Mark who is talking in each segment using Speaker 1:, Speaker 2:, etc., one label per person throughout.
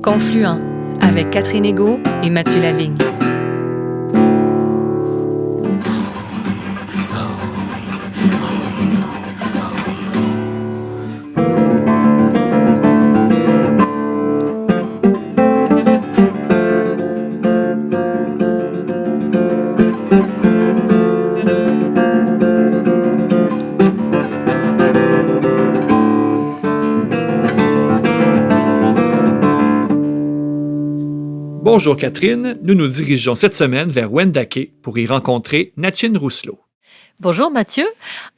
Speaker 1: Confluent avec Catherine Égaud et Mathieu Lavigne.
Speaker 2: Bonjour Catherine, nous nous dirigeons cette semaine vers Wendake pour y rencontrer Nachin Rousselot.
Speaker 3: Bonjour Mathieu.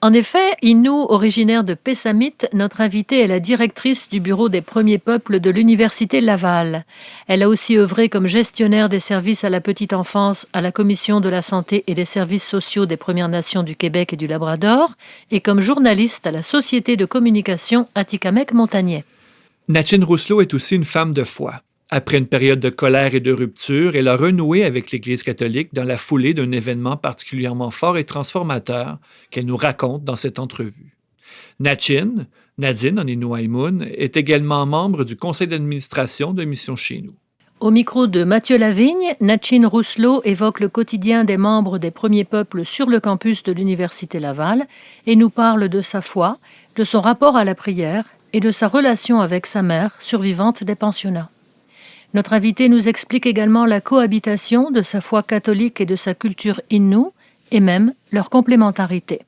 Speaker 3: En effet, Innu, originaire de Pessamit, notre invitée est la directrice du bureau des premiers peuples de l'Université Laval. Elle a aussi œuvré comme gestionnaire des services à la petite enfance à la Commission de la santé et des services sociaux des Premières Nations du Québec et du Labrador et comme journaliste à la Société de communication Atikamekw-Montagnais.
Speaker 2: Nachin Rousselot est aussi une femme de foi. Après une période de colère et de rupture, elle a renoué avec l'Église catholique dans la foulée d'un événement particulièrement fort et transformateur qu'elle nous raconte dans cette entrevue. Nachin, Nadine en Innu-Aïmoun, est également membre du conseil d'administration de Mission Chez Nous.
Speaker 3: Au micro de Mathieu Lavigne, Nachin Rousselot évoque le quotidien des membres des premiers peuples sur le campus de l'Université Laval et nous parle de sa foi, de son rapport à la prière et de sa relation avec sa mère, survivante des pensionnats. Notre invité nous explique également la cohabitation de sa foi catholique et de sa culture Innu, et même leur complémentarité.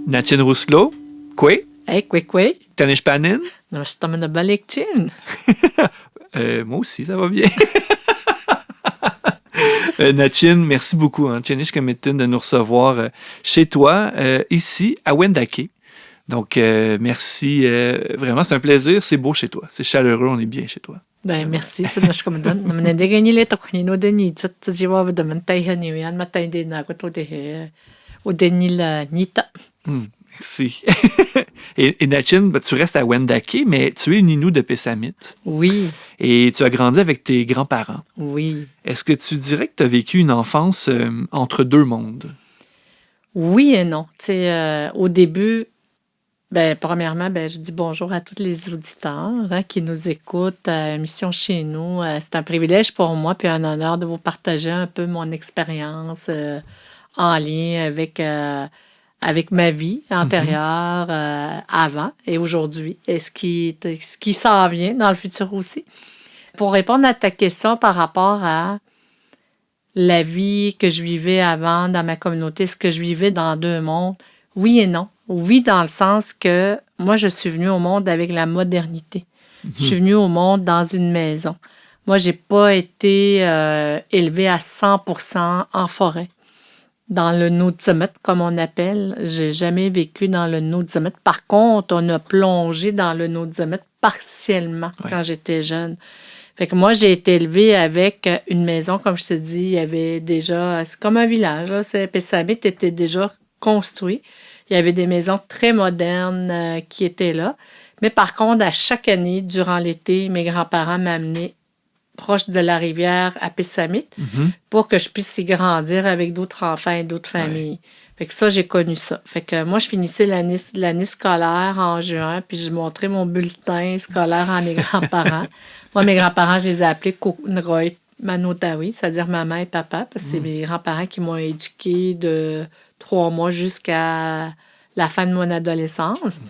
Speaker 2: Nachin Rousselot, quoi?
Speaker 4: Hey, quoi?
Speaker 2: Tanish Panin?
Speaker 4: Je suis en train
Speaker 2: Moi aussi, ça va bien. Nachin, merci beaucoup, Tchenish Kametin, de nous recevoir chez toi, ici, à Wendake. Donc, merci. Vraiment, c'est un plaisir. C'est beau chez toi. C'est chaleureux. On est bien chez toi.
Speaker 4: Ben, merci. Je comme donne. Je n'ai gagné les toquines au déni. Je vois de mon taille ni un matin de na côté de au déni la nita.
Speaker 2: Merci. Et Nachin, tu restes à Wendake, mais tu es une Innu de Pessamit.
Speaker 4: Oui.
Speaker 2: Et tu as grandi avec tes grands-parents.
Speaker 4: Oui.
Speaker 2: Est-ce que tu dirais que tu as vécu une enfance entre deux mondes?
Speaker 4: Oui et non. Tu sais, au début, premièrement, je dis bonjour à tous les auditeurs qui nous écoutent à Mission Chez Nous. C'est un privilège pour moi puis un honneur de vous partager un peu mon expérience en lien avec ma vie antérieure, avant et aujourd'hui, et ce qui s'en vient dans le futur aussi. Pour répondre à ta question par rapport à la vie que je vivais avant dans ma communauté, ce que je vivais dans deux mondes, oui et non. Oui, dans le sens que moi, je suis venue au monde avec la modernité. Je suis venue au monde dans une maison. Moi, je n'ai pas été élevée à 100% en forêt. Dans le Nutsumet, comme on appelle. J'ai jamais vécu dans le Nutsumet. Par contre, on a plongé dans le Nutsumet partiellement quand j'étais jeune. Fait que moi, j'ai été élevée avec une maison, comme je te dis, il y avait déjà... C'est comme un village, là. Pessamit était déjà construit. Il y avait des maisons très modernes qui étaient là. Mais par contre, à chaque année, durant l'été, mes grands-parents m'amenaient proche de la rivière à Pessamit pour que je puisse y grandir avec d'autres enfants et d'autres familles. Fait que ça, j'ai connu ça. Fait que moi, je finissais l'année scolaire en juin, puis je montrais mon bulletin scolaire à mes grands-parents. Moi, mes grands-parents, je les ai appelés Kokunroy Manotawi, c'est-à-dire maman et papa, parce que c'est mes grands-parents qui m'ont éduquée de 3 mois jusqu'à la fin de mon adolescence.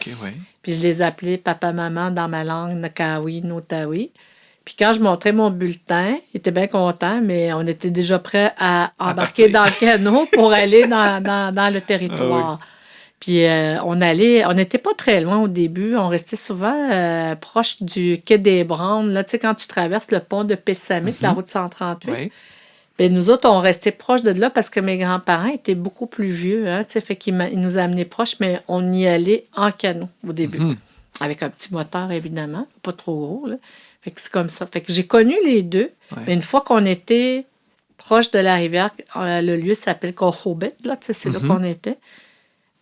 Speaker 4: Puis je les appelais papa-maman dans ma langue Nakawi, Notawi. Puis quand je montrais mon bulletin, ils étaient bien contents, mais on était déjà prêts à embarquer dans le canot pour aller dans le territoire. Puis on n'était pas très loin au début. On restait souvent proche du quai des Brandes. Là, tu sais, quand tu traverses le pont de Pessamit, la route 138, bien, nous autres, on restait proche de là parce que mes grands-parents étaient beaucoup plus vieux. Tu sais, fait qu'ils nous amenaient proches, mais on y allait en canot au début. Avec un petit moteur, évidemment, pas trop gros, là. Fait que c'est comme ça. Fait que j'ai connu les deux. Mais une fois qu'on était proche de la rivière, le lieu s'appelle Kohobet, là, tu sais, c'est là qu'on était.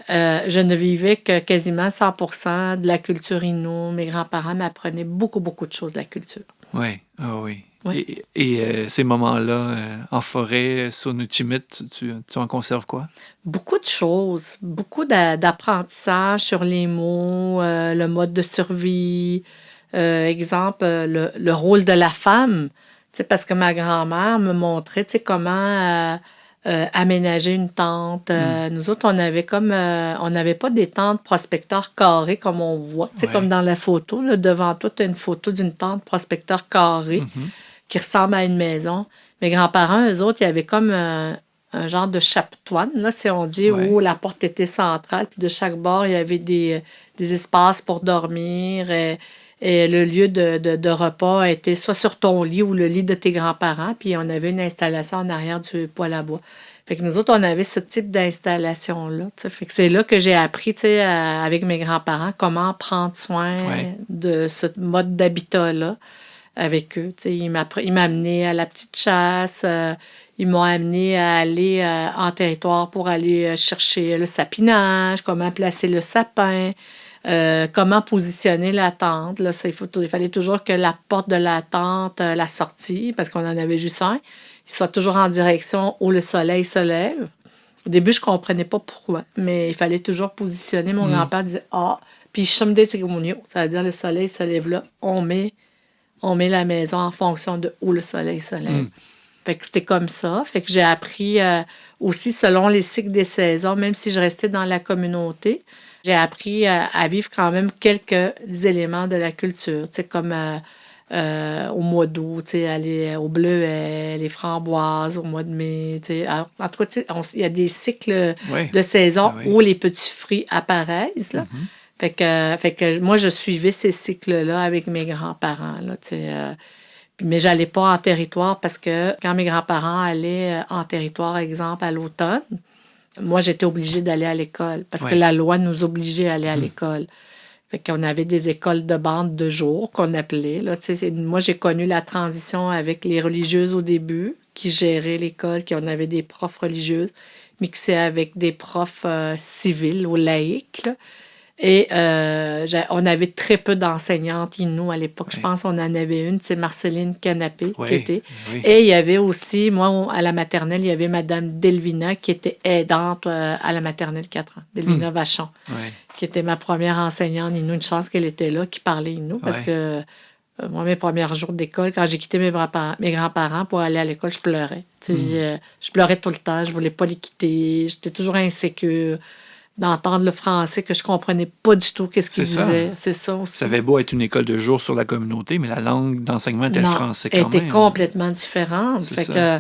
Speaker 4: Je ne vivais que quasiment 100% de la culture Innu. Mes grands-parents m'apprenaient beaucoup, beaucoup de choses de la culture.
Speaker 2: Oui, oui.
Speaker 4: Oui.
Speaker 2: Et ces moments-là, en forêt, sur Nuchimit, tu en conserves quoi?
Speaker 4: Beaucoup de choses, beaucoup d'apprentissage sur les mots, le mode de survie. Exemple, le rôle de la femme. Tu sais, parce que ma grand-mère me montrait, tu sais, comment aménager une tente. Nous autres, on n'avait pas des tentes prospecteurs carrées comme on voit, tu sais, comme dans la photo. Là, devant toi, tu as une photo d'une tente prospecteur carrée qui ressemble à une maison. Mes grands-parents, eux autres, il y avait comme un genre de chapetoine, là, si on dit, où la porte était centrale. Puis de chaque bord, il y avait des espaces pour dormir. Et le lieu de repas était soit sur ton lit ou le lit de tes grands-parents. Puis on avait une installation en arrière du poêle à bois. Fait que nous autres, on avait ce type d'installation-là. T'sais. Fait que c'est là que j'ai appris, avec mes grands-parents, comment prendre soin de ce mode d'habitat-là avec eux. Il m'a amené à la petite chasse. Ils m'ont amené à aller en territoire pour aller chercher le sapinage, comment placer le sapin. Comment positionner la tente. Là, il fallait toujours que la porte de la tente, la sortie, parce qu'on en avait juste un, il soit toujours en direction où le soleil se lève. Au début, je ne comprenais pas pourquoi, mais il fallait toujours positionner. Mon grand-père disait « Ah! » Puis « Chamde Tigomunio », ça veut dire le soleil se lève là. On met la maison en fonction de où le soleil se lève. Fait que c'était comme ça. Fait que j'ai appris aussi selon les cycles des saisons, même si je restais dans la communauté. J'ai appris à vivre quand même quelques éléments de la culture, tu sais, comme au mois d'août, tu sais, aller au bleuet, les framboises au mois de mai, tu sais. En tout cas, tu sais, il y a des cycles de saison où les petits fruits apparaissent, là. Fait que moi, je suivais ces cycles-là avec mes grands-parents, là, tu sais. Mais je n'allais pas en territoire parce que quand mes grands-parents allaient en territoire, exemple, à l'automne, moi, j'étais obligée d'aller à l'école parce que la loi nous obligeait à aller à l'école. Fait qu'on avait des écoles de bande de jour qu'on appelait. Là. Moi, j'ai connu la transition avec les religieuses au début qui géraient l'école, qui on avait des profs religieuses mixées avec des profs civils ou laïcs. Là. Et on avait très peu d'enseignantes Innu à l'époque. Je pense qu'on en avait une, c'est Marceline Canapé qui était. Et il y avait aussi, moi, à la maternelle, il y avait Madame Delvina qui était aidante à la maternelle 4 ans. Delvina Vachon, qui était ma première enseignante Innu. Une chance qu'elle était là, qui parlait Innu, parce que moi, mes premiers jours d'école, quand j'ai quitté mes grands-parents pour aller à l'école, je pleurais. Je pleurais tout le temps, je voulais pas les quitter, j'étais toujours insécure d'entendre le français que je comprenais pas du tout qu'est-ce qu'il disait. C'est ça aussi.
Speaker 2: Ça avait beau être une école de jour sur la communauté, mais la langue d'enseignement était le français quand même.
Speaker 4: Elle était complètement différente. Fait que,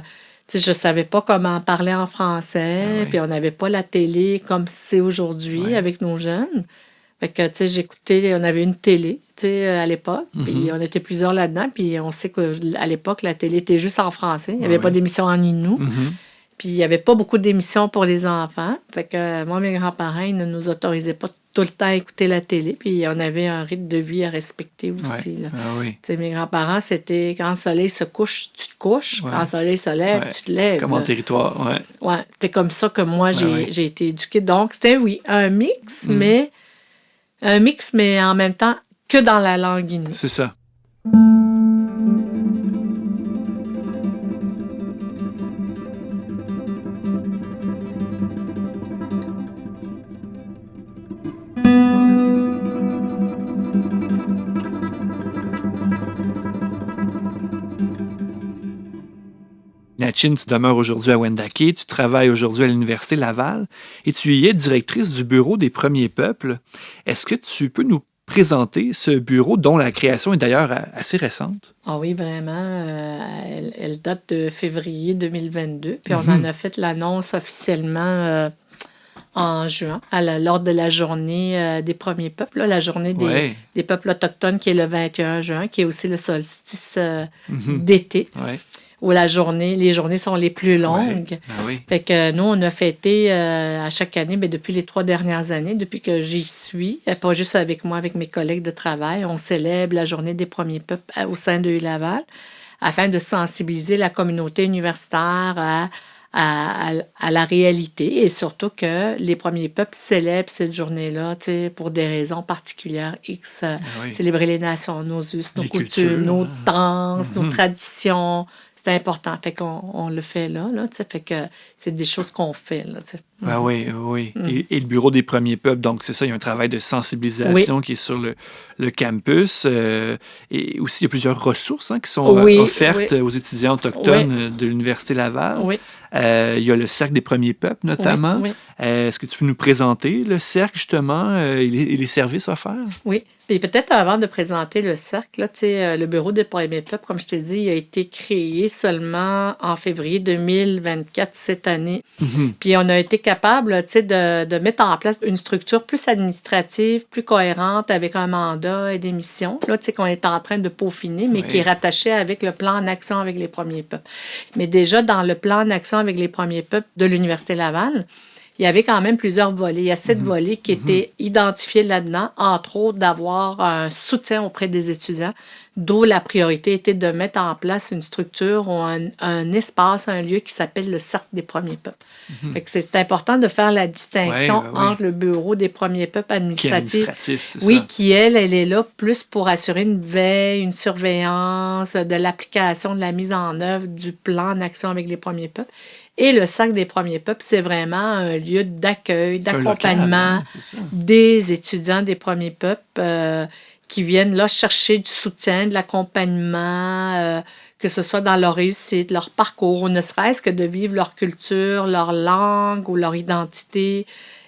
Speaker 4: je savais pas comment parler en français, puis on n'avait pas la télé comme c'est aujourd'hui avec nos jeunes. Fait que, j'écoutais, on avait une télé, à l'époque, puis on était plusieurs là-dedans, puis on sait qu'à l'époque, la télé était juste en français. Il n'y avait pas d'émission en Innu. Puis il n'y avait pas beaucoup d'émissions pour les enfants. Fait que moi, mes grands-parents, ils ne nous autorisaient pas tout le temps à écouter la télé. Puis on avait un rythme de vie à respecter aussi. Là. Mes grands-parents, c'était quand le soleil se couche, tu te couches. Quand le soleil se lève, tu te lèves.
Speaker 2: Comme en territoire,
Speaker 4: c'était comme ça que moi, j'ai été éduquée. Donc, c'était, un mix, mais en même temps que dans la langue Innu.
Speaker 2: C'est ça. Nachin, tu demeures aujourd'hui à Wendake, tu travailles aujourd'hui à l'Université Laval et tu y es directrice du Bureau des Premiers Peuples. Est-ce que tu peux nous présenter ce bureau dont la création est d'ailleurs assez récente?
Speaker 4: Ah oui, vraiment. Elle date de février 2022. Puis on en a fait l'annonce officiellement en juin, lors de la journée des Premiers Peuples, là, la journée des peuples autochtones qui est le 21 juin, qui est aussi le solstice d'été. Où les journées sont les plus longues. Fait que nous, on a fêté à chaque année, depuis les 3 dernières années, depuis que j'y suis, pas juste avec moi, avec mes collègues de travail, on célèbre la journée des Premiers Peuples au sein de U-Laval afin de sensibiliser la communauté universitaire à la réalité et surtout que les premiers peuples célèbrent cette journée-là pour des raisons particulières X. Célébrer les nations, nos us, nos coutumes, nos danses, nos traditions. C'est important. Fait qu'on le fait là fait que c'est des choses qu'on fait. Là,
Speaker 2: oui. Et le Bureau des premiers peuples, donc c'est ça, il y a un travail de sensibilisation qui est sur le campus. Et aussi, il y a plusieurs ressources qui sont offertes aux étudiants autochtones de l'Université Laval.
Speaker 4: Oui.
Speaker 2: Il y a le Cercle des premiers peuples, notamment.
Speaker 4: Oui.
Speaker 2: Est-ce que tu peux nous présenter le cercle, justement, et les services offerts?
Speaker 4: Oui. Et peut-être avant de présenter le cercle, là, le Bureau des premiers peuples, comme je t'ai dit, il a été créé seulement en février 2024, cette année. Puis on a été capable de mettre en place une structure plus administrative, plus cohérente, avec un mandat et des missions, là, qu'on est en train de peaufiner, mais qui est rattaché avec le plan d'action avec les premiers peuples. Mais déjà, dans le plan d'action avec les premiers peuples de l'Université Laval, il y avait quand même plusieurs volets. Il y a 7 volets qui étaient identifiés là-dedans, entre autres d'avoir un soutien auprès des étudiants, d'où la priorité était de mettre en place une structure ou un espace, un lieu qui s'appelle le Cercle des premiers peuples. Fait que c'est important de faire la distinction entre le Bureau des premiers peuples administratif, qui, elle est là plus pour assurer une veille, une surveillance de l'application, de la mise en œuvre du plan d'action avec les premiers peuples. Et le Cercle des premiers peuples, c'est vraiment un lieu d'accueil, d'accompagnement des étudiants des premiers peuples qui viennent là chercher du soutien, de l'accompagnement, que ce soit dans leur réussite, leur parcours, ou ne serait-ce que de vivre leur culture, leur langue ou leur identité,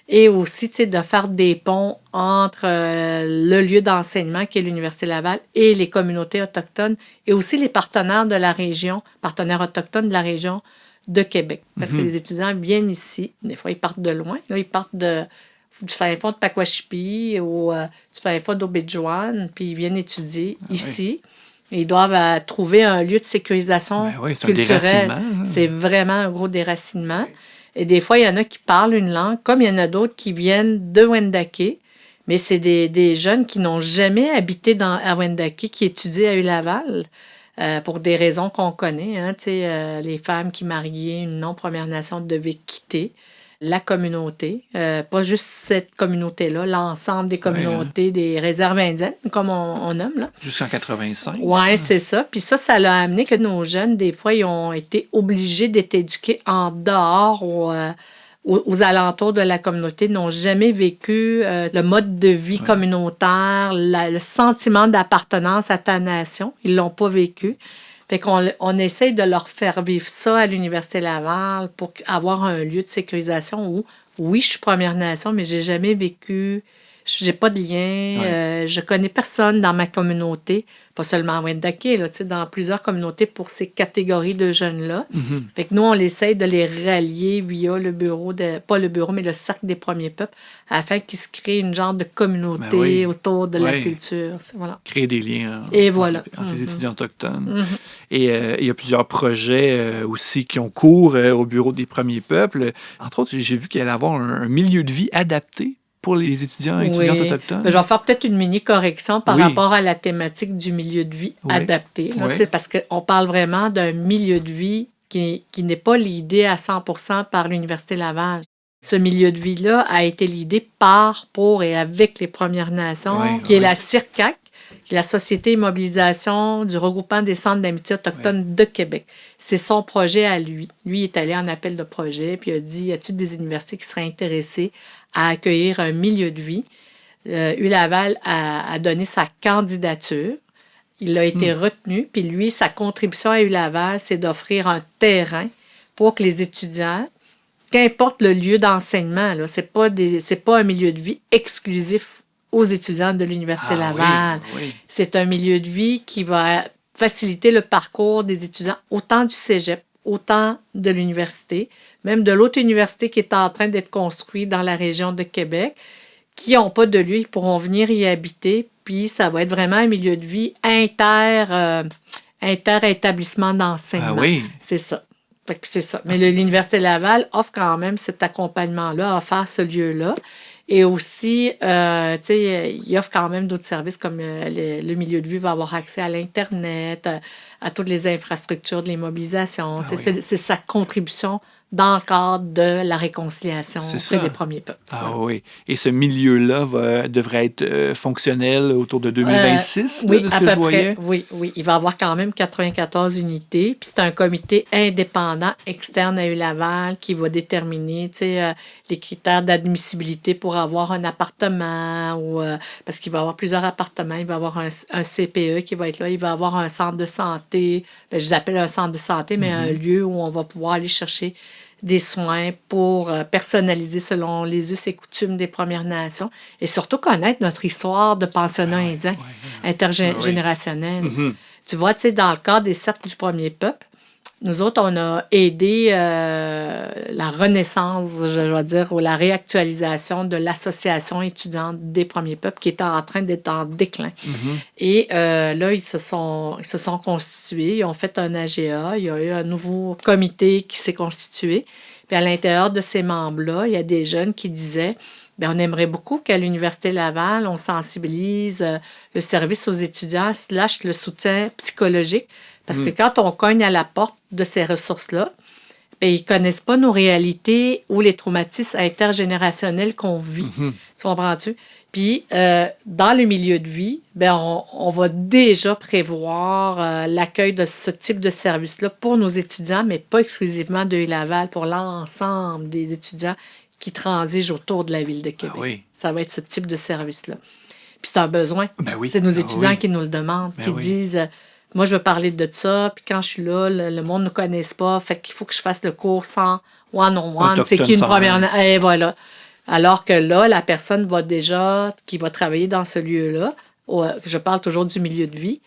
Speaker 4: et aussi de faire des ponts entre le lieu d'enseignement qui est l'Université Laval et les communautés autochtones, et aussi les partenaires de la région, partenaires autochtones de la région de Québec. Parce que les étudiants viennent ici. Des fois, ils partent de loin. Là, ils partent du fin fond de Pakwashipi ou du fin fond d'Obidjouane, puis ils viennent étudier ici. Et ils doivent trouver un lieu de sécurisation culturelle. C'est vraiment un gros déracinement. Et des fois, il y en a qui parlent une langue, comme il y en a d'autres qui viennent de Wendake, mais c'est des jeunes qui n'ont jamais habité à Wendake, qui étudient à ULaval. Pour des raisons qu'on connaît. Les femmes qui mariaient une non-Première Nation devaient quitter la communauté. Pas juste cette communauté-là, l'ensemble des communautés des réserves indiennes, comme on nomme. Là.
Speaker 2: Jusqu'en 85.
Speaker 4: Oui, c'est ça. Puis ça l'a amené que nos jeunes, des fois, ils ont été obligés d'être éduqués en dehors aux alentours de la communauté, n'ont jamais vécu le mode de vie communautaire, le sentiment d'appartenance à ta nation. Ils ne l'ont pas vécu. Fait qu'on essaye de leur faire vivre ça à l'Université Laval pour avoir un lieu de sécurisation où, oui, je suis Première Nation, mais je n'ai jamais vécu, je n'ai pas de lien, je ne connais personne dans ma communauté, pas seulement à Wendake, là, dans plusieurs communautés pour ces catégories de jeunes-là. Fait que nous, on essaye de les rallier via le bureau, pas le bureau, mais le Cercle des premiers peuples, afin qu'ils se créent une genre de communauté autour de la culture. Voilà.
Speaker 2: Créer des liens entre les étudiants autochtones. Et il y a plusieurs projets aussi qui ont cours au bureau des premiers peuples. Entre autres, j'ai vu qu'il allait y avoir un milieu de vie adapté pour les étudiants et étudiantes autochtones.
Speaker 4: Je vais faire peut-être une mini-correction par rapport à la thématique du milieu de vie adapté. Là, parce qu'on parle vraiment d'un milieu de vie qui n'est pas l'idée à 100% par l'Université Laval. Ce milieu de vie-là a été l'idée pour et avec les Premières Nations, qui est la CIRCAC, la Société Immobilisation du regroupement des centres d'amitié autochtones de Québec. C'est son projet à lui. Lui est allé en appel de projet, puis il a dit, y a-t-il des universités qui seraient intéressées à accueillir un milieu de vie? ULaval a donné sa candidature. Il a été retenu, puis lui, sa contribution à ULaval, c'est d'offrir un terrain pour que les étudiants, qu'importe le lieu d'enseignement, là, c'est pas un milieu de vie exclusif aux étudiants de l'Université Laval. C'est un milieu de vie qui va faciliter le parcours des étudiants autant du cégep, autant de l'université, même de l'autre université qui est en train d'être construite dans la région de Québec, qui n'ont pas de lieu, ils pourront venir y habiter, puis ça va être vraiment un milieu de vie inter-établissement d'enseignement. C'est ça. Fait que c'est ça. Mais l'Université Laval offre quand même cet accompagnement-là, offre ce lieu-là. Et aussi, il offre quand même d'autres services comme le milieu de vie va avoir accès à l'Internet, à toutes les infrastructures de l'immobilisation. C'est sa contribution dans le cadre de la réconciliation
Speaker 2: C'est
Speaker 4: auprès
Speaker 2: ça.
Speaker 4: des premiers peuples.
Speaker 2: Ah oui. Et ce milieu-là devrait être fonctionnel autour de 2026,
Speaker 4: Oui,
Speaker 2: de ce
Speaker 4: à
Speaker 2: que
Speaker 4: peu
Speaker 2: je voyais?
Speaker 4: près. Oui. Il va y avoir quand même 94 unités. Puis c'est un comité indépendant externe à ULaval qui va déterminer, les critères d'admissibilité pour avoir un appartement ou parce qu'il va y avoir plusieurs appartements. Il va y avoir un CPE qui va être là. Il va y avoir un centre de santé. Je les appelle un centre de santé, mais un lieu où on va pouvoir aller chercher des soins pour personnaliser selon les us et coutumes des Premières Nations et surtout connaître notre histoire de pensionnat indien intergénérationnel. Tu vois, dans le cadre des cercles du premier peuple, nous autres, on a aidé la renaissance, je dois dire, ou la réactualisation de l'association étudiante des premiers peuples qui était en train d'être en déclin. Et là, ils se sont constitués, ils ont fait un AGA, il y a eu un nouveau comité qui s'est constitué. Puis à l'intérieur de ces membres-là, il y a des jeunes qui disaient bien, on aimerait beaucoup qu'à l'Université Laval, on sensibilise le service aux étudiants / le soutien psychologique. Parce que quand on cogne à la porte de ces ressources-là, bien, ils ne connaissent pas nos réalités ou les traumatismes intergénérationnels qu'on vit. Tu comprends-tu? Puis, dans le milieu de vie, bien, on va déjà prévoir l'accueil de ce type de service-là pour nos étudiants, mais pas exclusivement de Laval, pour l'ensemble des étudiants qui transigent autour de la ville de Québec.
Speaker 2: Ah oui.
Speaker 4: Ça va être ce type de service-là. Puis c'est un besoin.
Speaker 2: Ben oui.
Speaker 4: C'est nos étudiants
Speaker 2: oui.
Speaker 4: qui nous le demandent,
Speaker 2: Ben
Speaker 4: qui
Speaker 2: oui.
Speaker 4: disent moi, je veux parler de ça, puis quand je suis là, le monde ne connaisse pas, fait qu'il faut que je fasse le cours sans one-on-one. C'est qui une première... Et voilà. Alors que là, la personne qui va travailler dans ce lieu-là, je parle toujours du milieu de vie,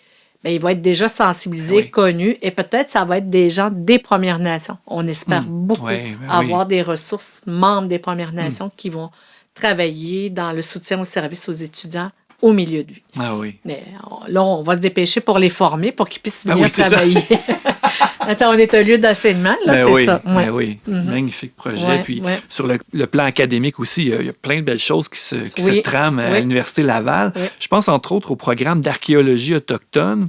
Speaker 4: bien, il va être déjà sensibilisé, connu, et peut-être ça va être des gens des Premières Nations. On espère beaucoup avoir des ressources membres des Premières Nations qui vont travailler dans le soutien au service aux étudiants au milieu de vie.
Speaker 2: Ah oui.
Speaker 4: Mais là, on va se dépêcher pour les former, pour qu'ils puissent venir travailler.
Speaker 2: Ça.
Speaker 4: On est un lieu d'enseignement, là, c'est ça.
Speaker 2: Ben oui, magnifique projet. Puis sur le plan académique aussi, il y a plein de belles choses qui se trament à l'Université Laval. Oui. Je pense entre autres au programme d'archéologie autochtone.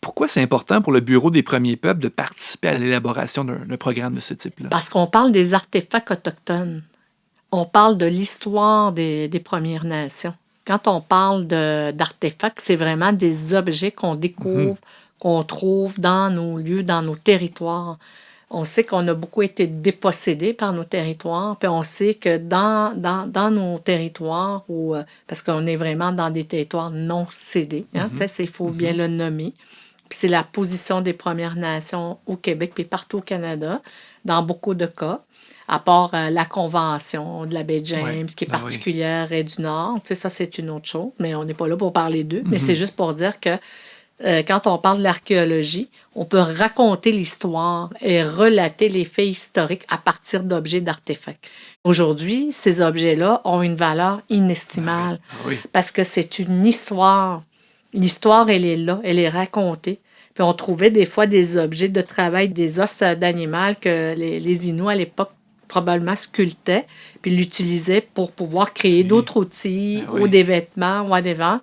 Speaker 2: Pourquoi c'est important pour le Bureau des premiers peuples de participer à l'élaboration d'un programme de ce type-là?
Speaker 4: Parce qu'on parle des artefacts autochtones. On parle de l'histoire des Premières Nations. Quand on parle d'artefacts, c'est vraiment des objets qu'on découvre, qu'on trouve dans nos lieux, dans nos territoires. On sait qu'on a beaucoup été dépossédés par nos territoires, puis on sait que dans nos territoires, parce qu'on est vraiment dans des territoires non cédés, il faut bien le nommer. Puis c'est la position des Premières Nations au Québec, puis partout au Canada, dans beaucoup de cas. À part la Convention de la baie James, qui est particulière et du Nord. Ça, c'est une autre chose, mais on n'est pas là pour parler d'eux. Mais c'est juste pour dire que quand on parle de l'archéologie, on peut raconter l'histoire et relater les faits historiques à partir d'objets, d'artefacts. Aujourd'hui, ces objets-là ont une valeur inestimable parce que c'est une histoire. L'histoire, elle est là, elle est racontée. Puis on trouvait des fois des objets de travail, des os d'animal que les Inuits à l'époque probablement sculptaient, puis l'utilisaient pour pouvoir créer d'autres outils ou des vêtements, whatever.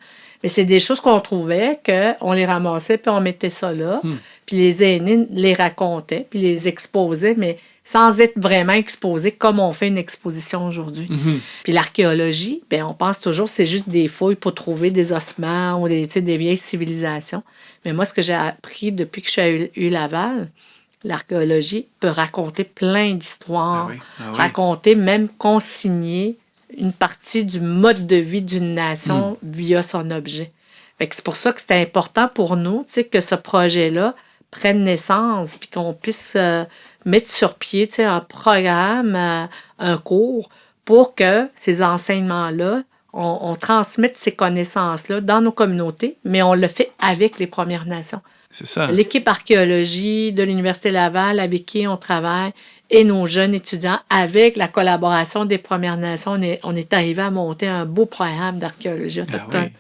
Speaker 4: Mais c'est des choses qu'on trouvait, qu'on les ramassait, puis on mettait ça là. Puis les aînés les racontaient, puis les exposaient, mais sans être vraiment exposés comme on fait une exposition aujourd'hui. Puis l'archéologie, bien, on pense toujours que c'est juste des fouilles pour trouver des ossements ou des vieilles civilisations. Mais moi, ce que j'ai appris depuis que je suis à ULaval, l'archéologie peut raconter plein d'histoires, raconter, même consigner une partie du mode de vie d'une nation via son objet. Fait que c'est pour ça que c'est important pour nous que ce projet-là prenne naissance puis qu'on puisse mettre sur pied un programme, un cours pour que ces enseignements-là, on transmette ces connaissances-là dans nos communautés, mais on le fait avec les Premières Nations.
Speaker 2: C'est ça.
Speaker 4: L'équipe archéologie de l'Université Laval avec qui on travaille et nos jeunes étudiants, avec la collaboration des Premières Nations, on est arrivé à monter un beau programme d'archéologie autochtone.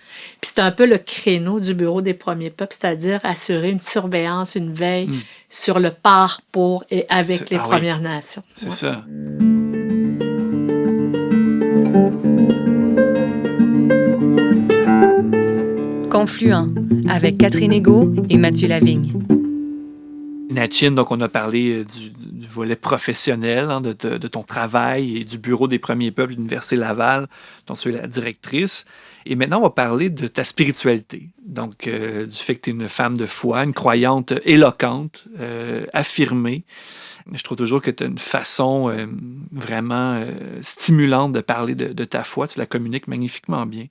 Speaker 4: Puis c'est un peu le créneau du Bureau des premiers peuples, c'est-à-dire assurer une surveillance, une veille sur le par, pour et avec les Premières Nations.
Speaker 2: C'est ça.
Speaker 1: Confluent, avec Catherine Égaud et Mathieu Lavigne.
Speaker 2: Natchin, donc on a parlé du volet professionnel de ton travail et du bureau des premiers peuples de l'Université Laval, dont tu es la directrice. Et maintenant, on va parler de ta spiritualité. Donc, du fait que tu es une femme de foi, une croyante éloquente, affirmée. Je trouve toujours que tu as une façon vraiment stimulante de parler de ta foi. Tu la communiques magnifiquement bien.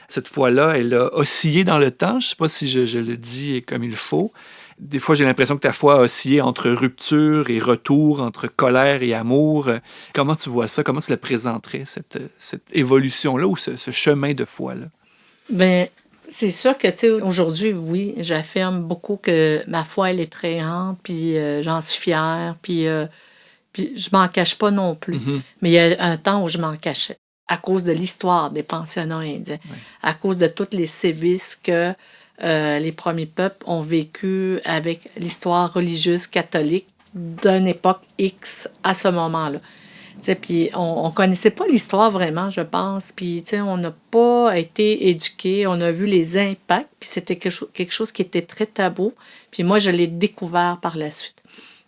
Speaker 2: Cette foi-là, elle a oscillé dans le temps. Je ne sais pas si je le dis comme il faut. Des fois, j'ai l'impression que ta foi a oscillé entre rupture et retour, entre colère et amour. Comment tu vois ça? Comment tu la présenterais, cette évolution-là ou ce chemin de foi-là?
Speaker 4: Bien, c'est sûr que, tu sais, aujourd'hui, oui, j'affirme beaucoup que ma foi, elle est très grande, puis j'en suis fière, puis je m'en cache pas non plus.
Speaker 2: Mm-hmm.
Speaker 4: Mais il y a un temps où je m'en cachais, à cause de l'histoire des pensionnats indiens, à cause de tous les sévices que les premiers peuples ont vécu avec l'histoire religieuse catholique d'une époque X à ce moment-là. Puis on ne connaissait pas l'histoire vraiment, je pense. Puis on n'a pas été éduqués, on a vu les impacts, puis c'était quelque chose qui était très tabou. Puis moi, je l'ai découvert par la suite.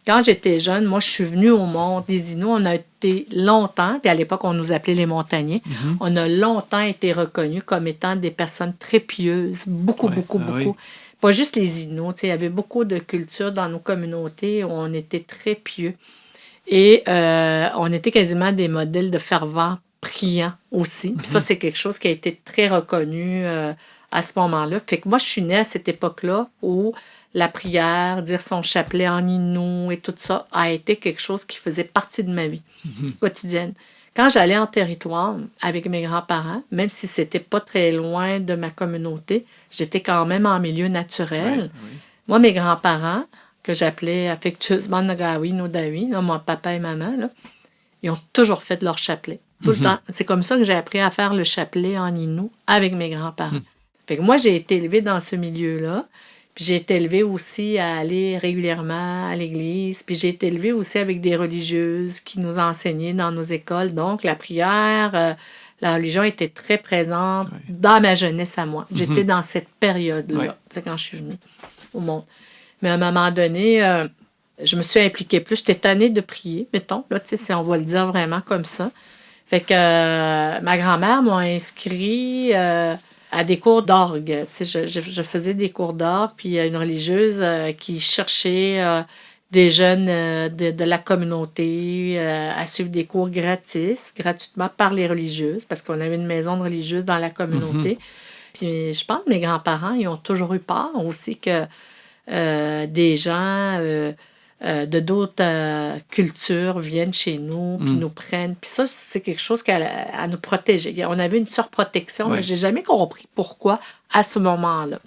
Speaker 4: Quand j'étais jeune, moi, je suis venue au monde des Inuits. On a été longtemps, puis à l'époque, on nous appelait les montagnais. Mm-hmm. On a longtemps été reconnus comme étant des personnes très pieuses, beaucoup.
Speaker 2: Oui.
Speaker 4: Pas juste les Inuits. Il y avait beaucoup de cultures dans nos communautés où on était très pieux. Et on était quasiment des modèles de fervents priants aussi. Puis ça, c'est quelque chose qui a été très reconnu à ce moment-là. Fait que moi, je suis née à cette époque-là où la prière, dire son chapelet en Innu et tout ça a été quelque chose qui faisait partie de ma vie quotidienne. Quand j'allais en territoire avec mes grands-parents, même si c'était pas très loin de ma communauté, j'étais quand même en milieu naturel. Oui. Moi, mes grands-parents, que j'appelais affectueusement Nagawi, Nodawi, mon papa et maman, là, ils ont toujours fait leur chapelet. Tout le temps. C'est comme ça que j'ai appris à faire le chapelet en Innu avec mes grands-parents. Fait que moi, j'ai été élevée dans ce milieu-là. Puis j'ai été élevée aussi à aller régulièrement à l'église. Puis j'ai été élevée aussi avec des religieuses qui nous enseignaient dans nos écoles. Donc, la prière, la religion était très présente dans ma jeunesse à moi. J'étais dans cette période-là, quand je suis venue au monde. Mais à un moment donné, je me suis impliquée plus. J'étais tannée de prier, mettons. Là, si on va le dire vraiment comme ça. Fait que ma grand-mère m'a inscrit à des cours d'orgue. Je faisais des cours d'orgue, puis une religieuse qui cherchait des jeunes de la communauté à suivre des cours gratuitement par les religieuses, parce qu'on avait une maison de religieuses dans la communauté. Puis je pense que mes grands-parents, ils ont toujours eu peur aussi que des gens de d'autres cultures viennent chez nous, puis nous prennent. Puis ça, c'est quelque chose à nous protéger. On avait une surprotection, mais je n'ai jamais compris pourquoi à ce moment-là.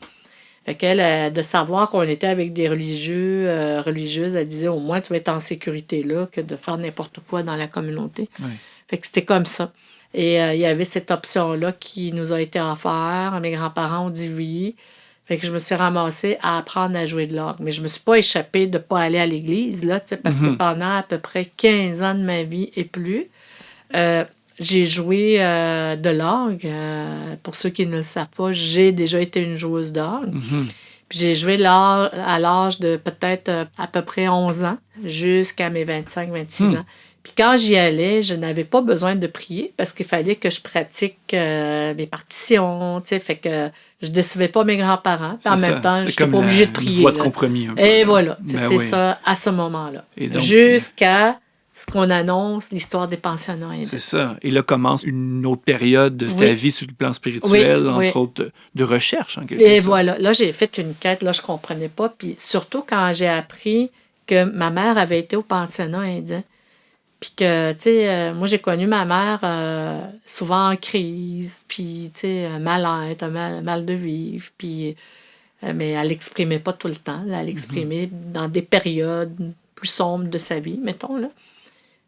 Speaker 4: Fait qu'elle, de savoir qu'on était avec des religieuses, elle disait au moins tu vas être en sécurité là que de faire n'importe quoi dans la communauté. Fait que c'était comme ça. Et il y avait cette option-là qui nous a été offerte. Mes grands-parents ont dit oui. Fait que je me suis ramassée à apprendre à jouer de l'orgue. Mais je me suis pas échappée de pas aller à l'église, là, parce que pendant à peu près 15 ans de ma vie et plus, j'ai joué de l'orgue. Pour ceux qui ne le savent pas, j'ai déjà été une joueuse d'orgue. Puis j'ai joué à l'âge de peut-être à peu près 11 ans, jusqu'à mes 25-26 ans. Puis quand j'y allais, je n'avais pas besoin de prier parce qu'il fallait que je pratique mes partitions, tu sais, fait que je décevais pas mes grands-parents. Puis en même temps, je n'étais pas obligée de prier.
Speaker 2: Une voie de compromis un peu.
Speaker 4: Et voilà, c'était ça à ce moment-là. Donc, jusqu'à ce qu'on annonce l'histoire des pensionnats indiens.
Speaker 2: C'est ça. Et là commence une autre période de ta vie sur le plan spirituel, entre autres de recherche en quelque sorte.
Speaker 4: Et voilà, là j'ai fait une quête, là je comprenais pas. Puis surtout quand j'ai appris que ma mère avait été au pensionnat indien. Puis que, tu sais, moi, j'ai connu ma mère souvent en crise, puis, tu sais, mal-être, mal de vivre, puis... mais elle l'exprimait pas tout le temps. Là, elle l'exprimait dans des périodes plus sombres de sa vie, mettons, là.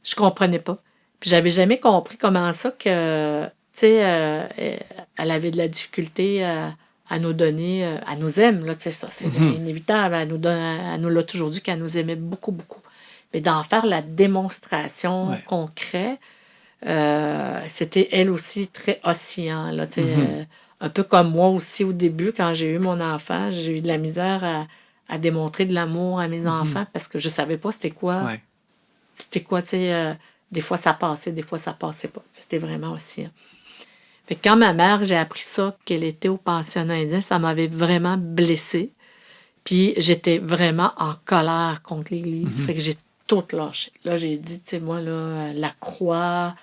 Speaker 4: Je comprenais pas. Puis j'avais jamais compris comment ça que, tu sais, elle avait de la difficulté à nous donner... elle nous aime, là, tu sais, ça, c'est inévitable. Elle nous l'a toujours dit qu'elle nous aimait beaucoup, beaucoup. Mais d'en faire la démonstration concrète, c'était elle aussi très oscillant. Là, un peu comme moi aussi au début, quand j'ai eu mon enfant, j'ai eu de la misère à démontrer de l'amour à mes enfants parce que je ne savais pas c'était quoi c'était quoi, tu sais, des fois ça passait, des fois ça passait pas. C'était vraiment aussi. Hein. Fait que quand ma mère, j'ai appris ça, qu'elle était au pensionnat indien, ça m'avait vraiment blessée. Puis j'étais vraiment en colère contre l'Église. Fait que j'ai tout lâché. Là, j'ai dit, tu sais, moi, là, la croix,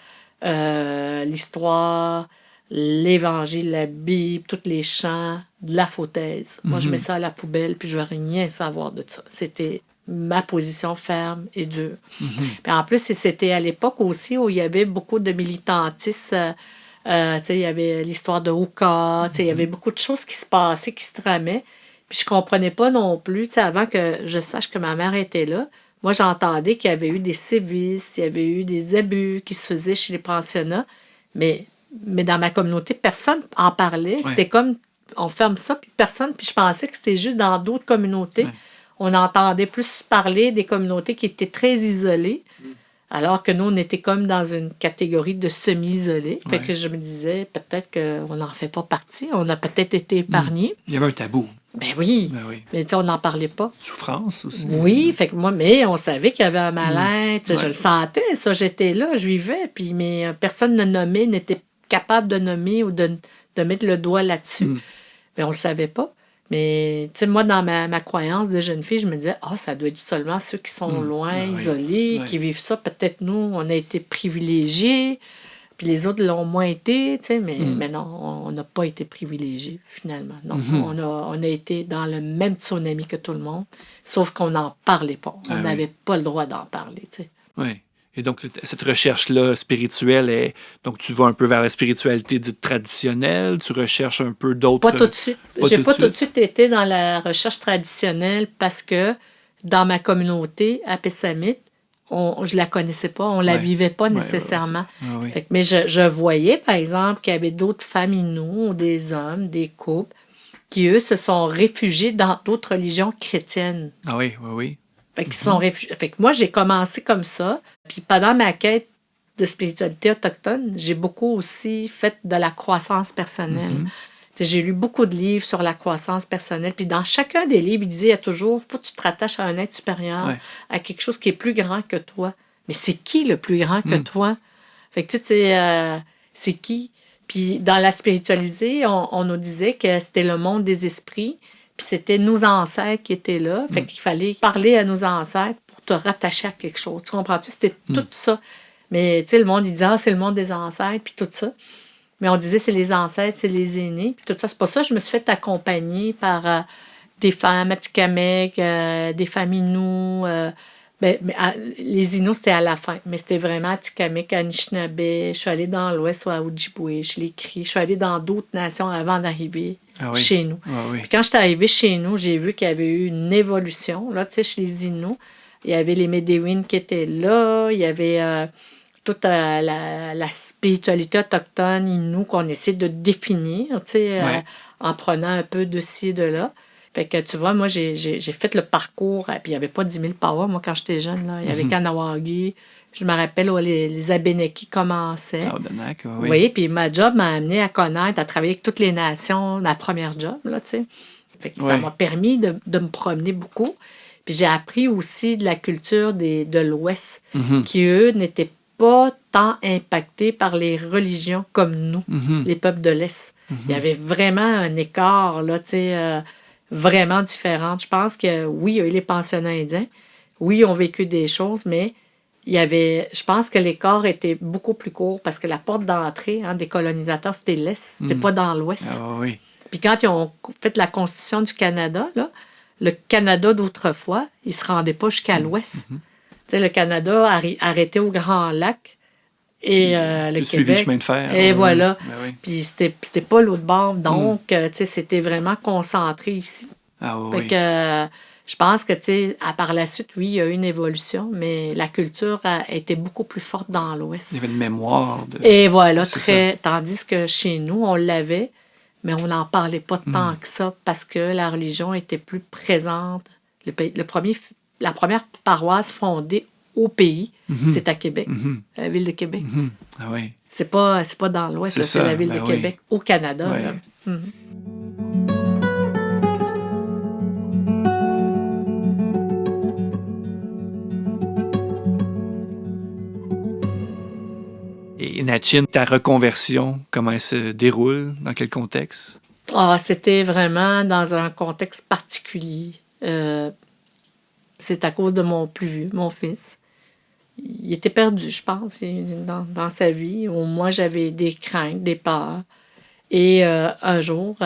Speaker 4: l'histoire, l'Évangile, la Bible, tous les chants, de la foutaise. Moi, je mets ça à la poubelle, puis je veux rien savoir de ça. C'était ma position ferme et dure. Puis en plus, c'était à l'époque aussi où il y avait beaucoup de militantistes. Tu sais, il y avait l'histoire de Oka, tu sais, il y avait beaucoup de choses qui se passaient, qui se tramaient. Puis je comprenais pas non plus, tu sais, avant que je sache que ma mère était là, moi, j'entendais qu'il y avait eu des sévices, il y avait eu des abus qui se faisaient chez les pensionnats, mais dans ma communauté, personne en parlait.
Speaker 2: Ouais.
Speaker 4: C'était comme, on ferme ça, puis personne, puis je pensais que c'était juste dans d'autres communautés.
Speaker 2: Ouais.
Speaker 4: On entendait plus parler des communautés qui étaient très isolées, alors que nous, on était comme dans une catégorie de semi-isolés. Fait
Speaker 2: Ouais.
Speaker 4: que je me disais, peut-être qu'on n'en fait pas partie, on a peut-être été épargnés.
Speaker 2: Il y avait un tabou.
Speaker 4: Ben oui,
Speaker 2: Ben oui.
Speaker 4: mais tu sais, on n'en parlait pas.
Speaker 2: Souffrance aussi.
Speaker 4: Oui, fait que moi, mais on savait qu'il y avait un mal-être,
Speaker 2: Ouais.
Speaker 4: je le sentais, ça, j'étais là, je vivais, puis mais personne ne nommait, n'était capable de nommer ou de mettre le doigt là-dessus. Mais on le savait pas. Mais, tu sais, moi, dans ma croyance de jeune fille, je me disais, ça doit être seulement ceux qui sont loin,
Speaker 2: Ben oui.
Speaker 4: isolés,
Speaker 2: Ouais.
Speaker 4: qui vivent ça. Peut-être nous, on a été privilégiés, puis les autres l'ont moins été, tu sais, mais non, on n'a pas été privilégiés, finalement. Non, on a été dans le même tsunami que tout le monde, sauf qu'on n'en parlait pas. On
Speaker 2: Ah oui.
Speaker 4: n'avait pas le droit d'en parler, tu sais.
Speaker 2: Oui. Et donc, cette recherche-là spirituelle, donc tu vas un peu vers la spiritualité dite traditionnelle, tu recherches un peu d'autres...
Speaker 4: Pas tout de suite. J'ai pas tout de suite été dans la recherche traditionnelle parce que dans ma communauté, à Pessamit, je la connaissais pas, on la
Speaker 2: Ouais.
Speaker 4: vivait pas
Speaker 2: Ouais,
Speaker 4: nécessairement.
Speaker 2: oui.
Speaker 4: Fait que, mais je voyais, par exemple, qu'il y avait d'autres familles, ou des hommes, des couples, qui, eux, se sont réfugiés dans d'autres religions chrétiennes.
Speaker 2: Ah oui, oui, oui.
Speaker 4: Fait qu'ils sont réfugiés. Fait que moi, j'ai commencé comme ça. Puis pendant ma quête de spiritualité autochtone, j'ai beaucoup aussi fait de la croissance personnelle. Tu sais, j'ai lu beaucoup de livres sur la croissance personnelle. Puis dans chacun des livres, il disait, il y a toujours, faut que tu te rattaches à un être supérieur,
Speaker 2: Ouais.
Speaker 4: à quelque chose qui est plus grand que toi. Mais c'est qui le plus grand que toi? Fait que tu sais, c'est qui? Puis dans la spiritualité, on nous disait que c'était le monde des esprits. Puis c'était nos ancêtres qui étaient là. Fait qu'il fallait parler à nos ancêtres pour te rattacher à quelque chose. Tu comprends-tu? C'était tout ça. Mais tu sais, le monde, il disait, c'est le monde des ancêtres, puis tout ça. Mais on disait, c'est les ancêtres, c'est les aînés, puis tout ça. C'est pour ça que je me suis fait accompagner par des femmes Atikamekw, des femmes Innu. Les Inuits, c'était à la fin. Mais c'était vraiment Atikamekw, Anishinaabe. Je suis allée dans l'Ouest, à Ojibwe, je l'ai écrit. Je suis allée dans d'autres nations avant d'arriver chez nous.
Speaker 2: Ah oui.
Speaker 4: Puis quand je suis arrivée chez nous, j'ai vu qu'il y avait eu une évolution. Là, tu sais, chez les Inuits, il y avait les Médéouines qui étaient là. Il y avait toute la spiritualité autochtone Innu qu'on essaie de définir, tu sais, en prenant un peu de ci et de là. Fait que, tu vois, moi, j'ai fait le parcours. Puis il n'y avait pas 10 000 powers, moi, quand j'étais jeune. Là. Il y avait Kanawagi. Je me rappelle où les Abénakis commençaient.
Speaker 2: Ah, Odanak, oui.
Speaker 4: Oui, puis ma job m'a amené à connaître, à travailler avec toutes les nations, ma première job, là, tu sais. Fait que ça m'a permis de me promener beaucoup. Puis j'ai appris aussi de la culture de l'Ouest, qui, eux, n'étaient pas tant impactés par les religions comme nous, les peuples de l'Est. Il y avait vraiment un écart, là, tu sais, vraiment différent. Je pense que, oui, il y a eu les pensionnats indiens. Oui, ils ont vécu des choses, mais je pense que l'écart était beaucoup plus court parce que la porte d'entrée des colonisateurs, c'était l'Est, c'était pas dans l'Ouest.
Speaker 2: Ah oui.
Speaker 4: Puis quand ils ont fait la Constitution du Canada, là, le Canada d'autrefois, il se rendait pas jusqu'à l'Ouest. Tu sais, le Canada arrêtait au Grand Lac et le Québec.
Speaker 2: Suivi le chemin de fer.
Speaker 4: Et voilà.
Speaker 2: Ben oui.
Speaker 4: Puis c'était pas l'autre bord. Donc, tu sais, c'était vraiment concentré ici.
Speaker 2: Ah oui.
Speaker 4: Fait que je pense que, tu sais, par la suite, oui, il y a eu une évolution, mais la culture a été beaucoup plus forte dans l'Ouest.
Speaker 2: Il y avait une mémoire.
Speaker 4: Et voilà,
Speaker 2: C'est
Speaker 4: tandis que chez nous, on l'avait, mais on n'en parlait pas tant que ça parce que la religion était plus présente. La première paroisse fondée au pays, c'est à Québec, la ville de Québec.
Speaker 2: Ah oui.
Speaker 4: C'est pas dans l'Ouest, là, c'est
Speaker 2: ça,
Speaker 4: la ville
Speaker 2: ben
Speaker 4: de
Speaker 2: oui.
Speaker 4: Québec, au Canada.
Speaker 2: Ouais.
Speaker 4: Là.
Speaker 2: Natchin, ta reconversion, comment elle se déroule? Dans quel contexte?
Speaker 4: C'était vraiment dans un contexte particulier. C'est à cause de mon plus vieux, mon fils. Il était perdu, je pense, dans sa vie. Où moi, j'avais des craintes, des peurs. Et un jour,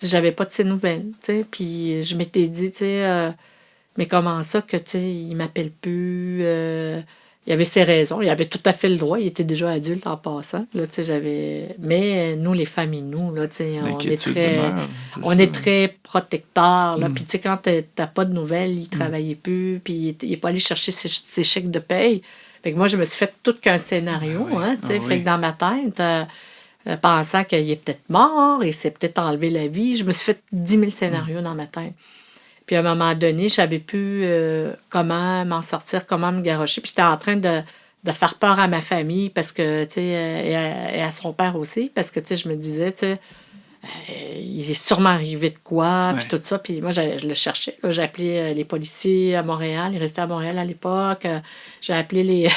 Speaker 4: j'avais pas de ses nouvelles, tu sais. Puis je m'étais dit, tu sais, mais comment ça que, tu sais, il m'appelle plus? Il avait ses raisons. Il avait tout à fait le droit. Il était déjà adulte en passant. Là, tu sais, mais nous, les familles, nous, là, tu sais, on est très protecteurs. Là. Puis, tu sais, quand t'as pas de nouvelles, il travaillait plus. Puis, il est pas allé chercher ses chèques de paye. Fait que moi, je me suis fait tout qu'un scénario. Hein, tu sais, fait que dans ma tête, pensant qu'il est peut-être mort, il s'est peut-être enlevé la vie, je me suis fait 10 000 scénarios dans ma tête. Puis à un moment donné, je savais plus comment m'en sortir, comment me garrocher. Puis j'étais en train de faire peur à ma famille parce que, tu sais, et à son père aussi, parce que, tu sais, je me disais, tu sais, il est sûrement arrivé de quoi, puis tout ça. Puis moi, je le cherchais. Là. J'ai appelé les policiers à Montréal. Il restait à Montréal à l'époque. J'ai appelé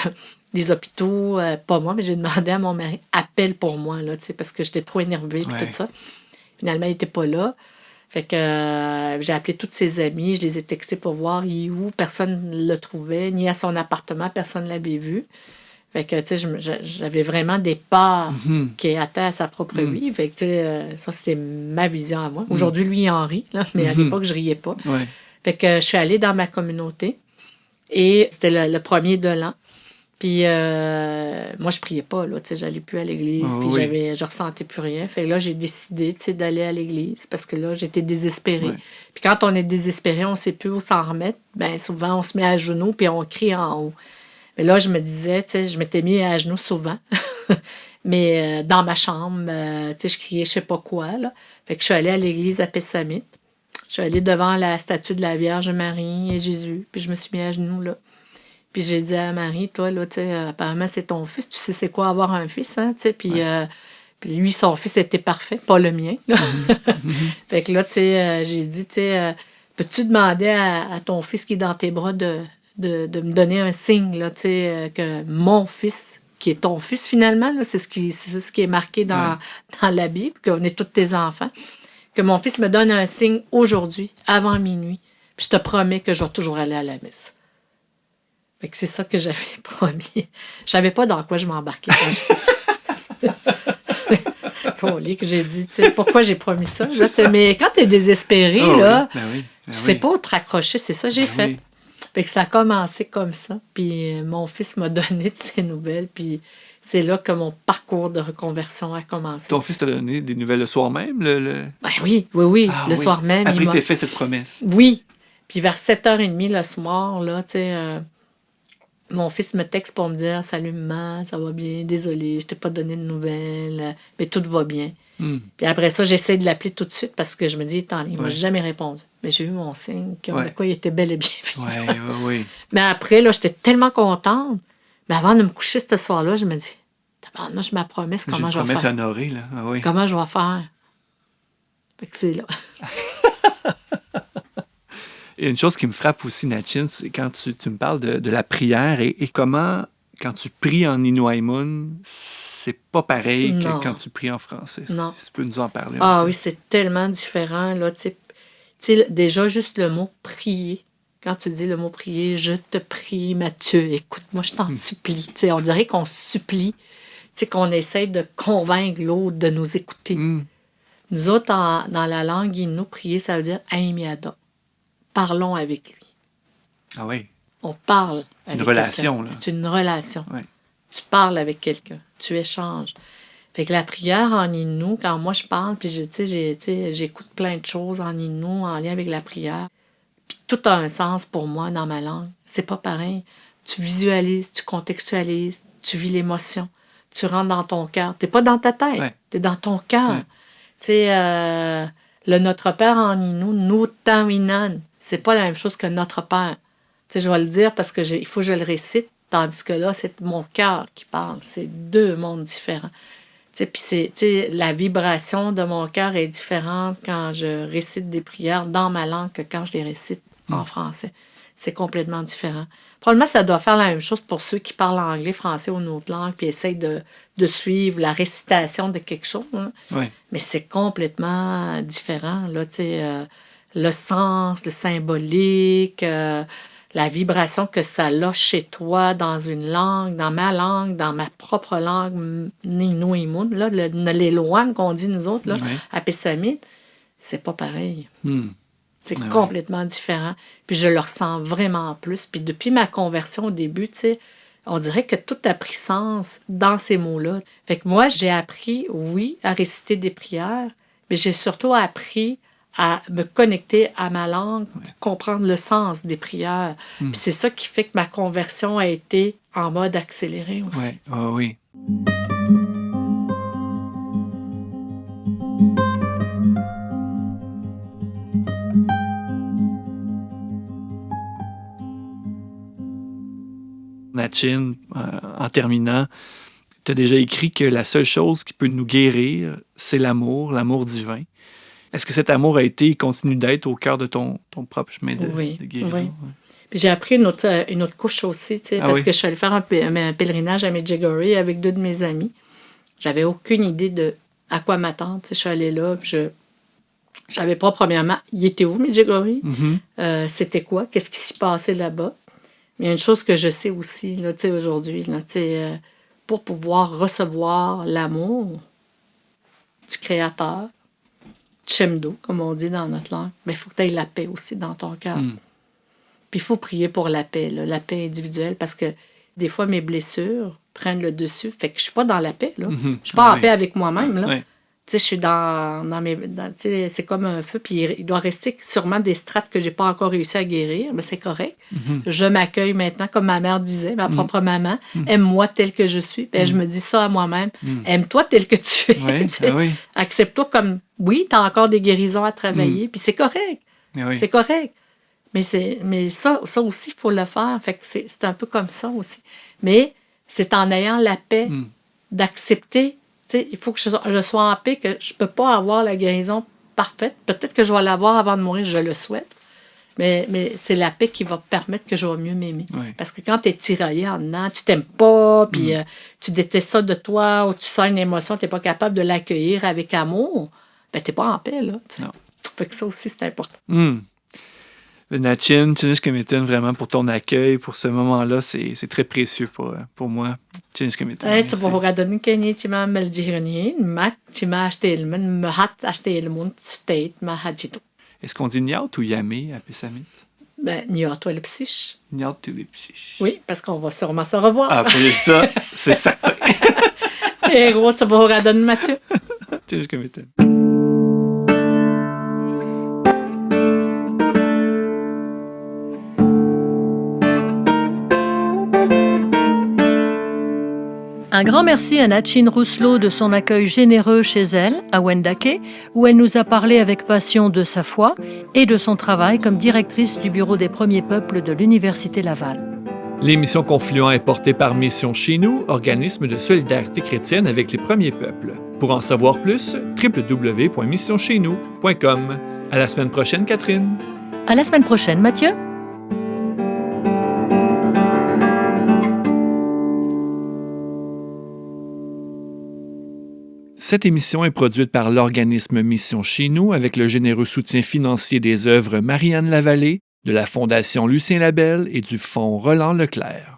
Speaker 4: les hôpitaux, pas moi, mais j'ai demandé à mon mari, appelle pour moi, là, tu sais, parce que j'étais trop énervée, puis tout ça. Finalement, il n'était pas là. Fait que j'ai appelé tous ses amis, je les ai textés pour voir il est où, personne ne le trouvait, ni à son appartement, personne ne l'avait vu. Fait que, tu sais, j'avais vraiment des peurs qui étaient à sa propre vie. Fait que, tu sais, ça, c'était ma vision à moi. Aujourd'hui, lui, il en rit, là, mais à l'époque, je riais pas. Fait que je suis allée dans ma communauté et c'était le premier de l'an. Puis moi, je priais pas, là, tu sais, j'allais plus à l'église, puis je ressentais plus rien. Fait que là, j'ai décidé, tu sais, d'aller à l'église parce que là, j'étais désespérée. Puis quand on est désespéré, on sait plus où s'en remettre. Bien, souvent, on se met à genoux, puis on crie en haut. Mais là, je me disais, tu sais, je m'étais mis à genoux souvent, mais dans ma chambre, tu sais, je criais je sais pas quoi, là. Fait que je suis allée à l'église à Pessamit. Je suis allée devant la statue de la Vierge Marie et Jésus, puis je me suis mis à genoux, là. Puis j'ai dit à Marie, toi, là, tu sais, apparemment, c'est ton fils. Tu sais c'est quoi avoir un fils, hein, tu sais. Puis lui, son fils était parfait, pas le mien. Là. Fait que là, tu sais, j'ai dit, tu sais, peux-tu demander à ton fils qui est dans tes bras de me donner un signe, là, tu sais, que mon fils, qui est ton fils finalement, là, c'est ce qui est marqué dans la Bible, qu'on est tous tes enfants, que mon fils me donne un signe aujourd'hui, avant minuit. Puis je te promets que je vais toujours aller à la messe. Fait que c'est ça que j'avais promis. Je savais pas dans quoi je m'embarquais quand je faisais ça. Que j'ai dit, tu sais, pourquoi j'ai promis ça? Là, mais quand tu es désespéré, là, tu sais pas où te raccrocher. C'est ça que j'ai fait. Fait que ça a commencé comme ça. Puis mon fils m'a donné de ses nouvelles. Puis c'est là que mon parcours de reconversion a commencé.
Speaker 2: Ton fils t'a donné des nouvelles le soir même? Ben
Speaker 4: oui. Le soir même.
Speaker 2: Après, il t'a fait cette promesse.
Speaker 4: Oui. Puis vers 7h30 le soir, là, tu sais... mon fils me texte pour me dire « Salut maman, ça va bien, désolée, je t'ai pas donné de nouvelles, mais tout va bien. » Puis après ça, j'essaie de l'appeler tout de suite parce que je me dis « Attends, il m'a jamais répondu. » Mais j'ai eu mon signe, de quoi il était bel et bien vivant. Mais après, là, j'étais tellement contente. Mais avant de me coucher ce soir-là, je me dis « Moi, je ma promesse, comment je vais faire? »
Speaker 2: J'ai une promesse honorée, là.
Speaker 4: Comment je vais faire? Fait que c'est là.
Speaker 2: Et une chose qui me frappe aussi, Natchin, c'est quand tu me parles de la prière et comment, quand tu pries en Inuaimun, c'est pas pareil que quand tu pries en français.
Speaker 4: Non.
Speaker 2: Si tu peux nous en parler.
Speaker 4: Oui, c'est tellement différent. Là, tu sais, déjà, juste le mot « prier ». Quand tu dis le mot « prier »,« Je te prie, Mathieu, écoute-moi, je t'en supplie ». Tu sais, on dirait qu'on supplie, tu sais, qu'on essaie de convaincre l'autre de nous écouter. Nous autres, dans la langue Innu, prier, ça veut dire « Aimiada ». Parlons avec lui.
Speaker 2: Ah oui.
Speaker 4: On parle avec quelqu'un.
Speaker 2: C'est une relation, là.
Speaker 4: C'est une relation.
Speaker 2: Ouais.
Speaker 4: Tu parles avec quelqu'un. Tu échanges. Fait que la prière en Innu, quand moi je parle, puis j'écoute plein de choses en Innu en lien avec la prière, puis tout a un sens pour moi dans ma langue. C'est pas pareil. Tu visualises, tu contextualises, tu vis l'émotion. Tu rentres dans ton cœur. T'es pas dans ta tête. T'es dans ton cœur. Tu sais, le Notre Père en Innu, Nutawinan, c'est pas la même chose que Notre Père. Tu sais, je vais le dire parce que il faut que je le récite, tandis que là, c'est mon cœur qui parle. C'est deux mondes différents. Tu sais, puis la vibration de mon cœur est différente quand je récite des prières dans ma langue que quand je les récite en français. c'est complètement différent. Probablement, ça doit faire la même chose pour ceux qui parlent anglais, français ou une autre langue, puis essayent de suivre la récitation de quelque chose. Hein.
Speaker 2: Ouais.
Speaker 4: Mais c'est complètement différent, là, tu sais, le sens, le symbolique, la vibration que ça a chez toi dans une langue, dans ma propre langue, Ninoïmoun, là, les lois qu'on dit nous autres, là,
Speaker 2: Ouais.
Speaker 4: à Pessamit, c'est pas pareil. C'est
Speaker 2: Ouais.
Speaker 4: complètement différent. Puis je le ressens vraiment plus. Puis depuis ma conversion au début, tu sais, on dirait que tout a pris sens dans ces mots-là. Fait que moi, j'ai appris, oui, à réciter des prières, mais j'ai surtout appris à me connecter à ma langue pour comprendre le sens des prières. Puis c'est ça qui fait que ma conversion a été en mode accéléré aussi.
Speaker 2: Ouais. Ah oui. Natchin, en terminant, tu as déjà écrit que la seule chose qui peut nous guérir, c'est l'amour divin. Est-ce que cet amour a été et continue d'être au cœur de ton propre chemin de guérison?
Speaker 4: Oui.
Speaker 2: Ouais.
Speaker 4: Puis j'ai appris une autre couche aussi, tu sais, parce que je suis allée faire un pèlerinage à Medjugorje avec 2 de mes amis. J'avais aucune idée de à quoi m'attendre. Tu sais, je suis allée là, puis je savais pas, premièrement, il était où, Medjugorje? C'était quoi? Qu'est-ce qui s'y passait là-bas? Mais il y a une chose que je sais aussi, là, tu sais, aujourd'hui, là, tu sais, pour pouvoir recevoir l'amour du Créateur, Tchemdo, comme on dit dans notre langue, mais il faut que tu aies la paix aussi dans ton cœur. Puis il faut prier pour la paix, là, la paix individuelle, parce que des fois, mes blessures prennent le dessus. Fait que je suis pas dans la paix, là. Je suis pas en paix avec moi-même, là.
Speaker 2: Ouais.
Speaker 4: Tu sais, je suis dans mes... tu sais, c'est comme un feu, puis il doit rester sûrement des strates que j'ai pas encore réussi à guérir, mais c'est correct. Je m'accueille maintenant, comme ma mère disait, ma propre maman, aime-moi tel que je suis. Ben, je me dis ça à moi-même. Aime-toi tel que tu es.
Speaker 2: Ouais,
Speaker 4: tu sais.
Speaker 2: oui.
Speaker 4: Accepte-toi comme... Oui, tu as encore des guérisons à travailler, puis c'est correct.
Speaker 2: Oui.
Speaker 4: C'est correct. Mais ça aussi, il faut le faire. Fait que c'est un peu comme ça aussi. Mais c'est en ayant la paix d'accepter. Tu sais, il faut que je sois en paix, que je ne peux pas avoir la guérison parfaite. Peut-être que je vais l'avoir avant de mourir, je le souhaite. Mais c'est la paix qui va permettre que je vais mieux m'aimer.
Speaker 2: Oui.
Speaker 4: Parce que quand tu es tiraillé en dedans, tu t'aimes pas, puis tu détestes ça de toi, ou tu sens une émotion, tu n'es pas capable de l'accueillir avec amour, ben tu n'es pas en paix, là.
Speaker 2: Non.
Speaker 4: Fait que ça aussi, c'est important.
Speaker 2: Natchin, Tchiniskemetin, vraiment pour ton accueil, pour ce moment-là, c'est très précieux pour moi. Tchiniskemetin.
Speaker 4: Tu vas redonner Kenny, tu m'as mal dit, Mac, tu m'as acheté le monde, me hat acheté le monde, state, ma hajito.
Speaker 2: Est-ce qu'on dit Nyat ou Yamé à Pessamit?
Speaker 4: Ben, Nyat, toi le psyche.
Speaker 2: Nyat ou les psyches?
Speaker 4: Oui, parce qu'on va sûrement se revoir.
Speaker 2: Ah, pour ça, c'est certain.
Speaker 4: Et gros, tu vas redonner Mathieu.
Speaker 2: Tchiniskemetin.
Speaker 3: Un grand merci à Natchin Rousselot de son accueil généreux chez elle, à Wendake, où elle nous a parlé avec passion de sa foi et de son travail comme directrice du Bureau des Premiers Peuples de l'Université Laval.
Speaker 2: L'émission Confluent est portée par Mission Chez Nous, organisme de solidarité chrétienne avec les premiers peuples. Pour en savoir plus, www.missioncheznous.com. À la semaine prochaine, Catherine.
Speaker 3: À la semaine prochaine, Mathieu.
Speaker 2: Cette émission est produite par l'organisme Mission Chez Nous avec le généreux soutien financier des œuvres Marianne Lavallée, de la Fondation Lucien Labelle et du Fonds Roland Leclerc.